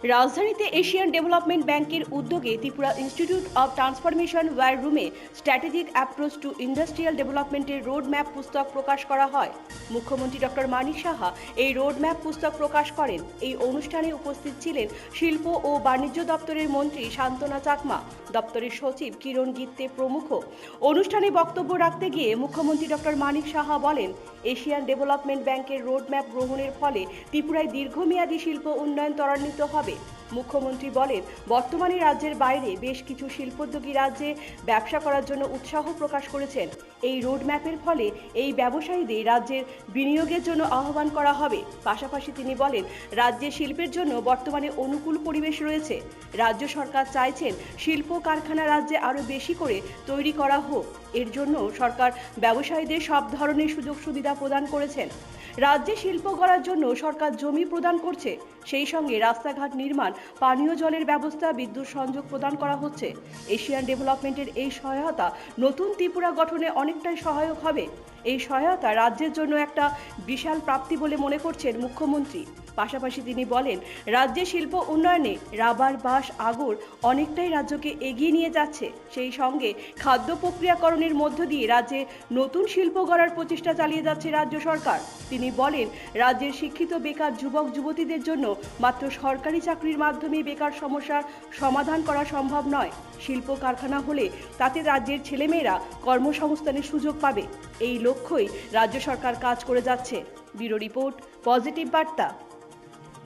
রাজধানীতে Asian development ব্যাংকের উদ্যোগে Tripura institute of transformation war রুমে স্ট্র্যাটেজিক অ্যাপ্রোচ টু ইন্ডাস্ট্রিয়াল ডেভেলপমেন্টের রোড ম্যাপ পুস্তক প্রকাশ করা হয়। মুখ্যমন্ত্রী ডক্টর মানিক সাহা এই রোড ম্যাপ পুস্তক প্রকাশ করেন। এই অনুষ্ঠানে উপস্থিত ছিলেন শিল্প ও বাণিজ্য দপ্তরের মন্ত্রী শান্তনা চাকমা, দপ্তরের সচিব কিরণ গিত্তে প্রমুখ। অনুষ্ঠানে বক্তব্য রাখতে গিয়ে মুখ্যমন্ত্রী ডক্টর মানিক সাহা বলেন, এশিয়ান ডেভেলপমেন্ট ব্যাংকের রোড ম্যাপ গ্রহণের ফলে ত্রিপুরায় দীর্ঘমেয়াদী শিল্প উন্নয়ন ত্বরান্বিত হবে। মুখ্যমন্ত্রী বলেন, বর্তমানে রাজ্যের বাইরে বেশ কিছু শিল্পোদ্যোগী রাজ্যে ব্যবসা করার জন্য উৎসাহ প্রকাশ করেছেন। এই রোড ম্যাপের ফলে এই ব্যবসায়ীদের রাজ্যের বিনিয়োগের জন্য আহ্বান করা হবে। পাশাপাশি তিনি বলেন, রাজ্যে শিল্পের জন্য বর্তমানে অনুকূল পরিবেশ রয়েছে। রাজ্য সরকার চাইছেন শিল্প কারখানা রাজ্যে আরও বেশি করে তৈরি করা হোক। এর জন্য সরকার ব্যবসায়ীদের সব ধরনের সুযোগ সুবিধা প্রদান করেছেন। রাজ্যে শিল্প গড়ার জন্য সরকার জমি প্রদান করছে, সেই সঙ্গে রাস্তাঘাট নির্মাণ, পানীয় জলের ব্যবস্থা, বিদ্যুৎ সংযোগ প্রদান করা হচ্ছে। এশিয়ান ডেভেলপমেন্টের এই সহায়তা নতুন ত্রিপুরা গঠনে অনেকটাই সহায়ক হবে। এই সহায়তা রাজ্যের জন্য একটা বিশাল প্রাপ্তি বলে মনে করছেন মুখ্যমন্ত্রী। পাশাপাশি তিনি বলেন, রাজ্যে শিল্প উন্নয়নে রাবার, বাঁশ, আগর অনেকটাই রাজ্যকে এগিয়ে নিয়ে যাচ্ছে। সেই সঙ্গে খাদ্য প্রক্রিয়াকরণের মধ্য দিয়ে রাজ্যে নতুন শিল্প গড়ার প্রচেষ্টা চালিয়ে যাচ্ছে রাজ্য সরকার। তিনি বলেন, রাজ্যের শিক্ষিত বেকার যুবক যুবতীদের জন্য মাত্র সরকারি চাকরির মাধ্যমে বেকার সমস্যার সমাধান করা সম্ভব নয়। শিল্প কারখানা হলে তাতে রাজ্যের ছেলেমেয়েরা কর্মসংস্থানের সুযোগ পাবে। এই লক্ষ্যই রাজ্য সরকার কাজ করে যাচ্ছে। ব্যুরো রিপোর্ট, পজিটিভ বার্তা।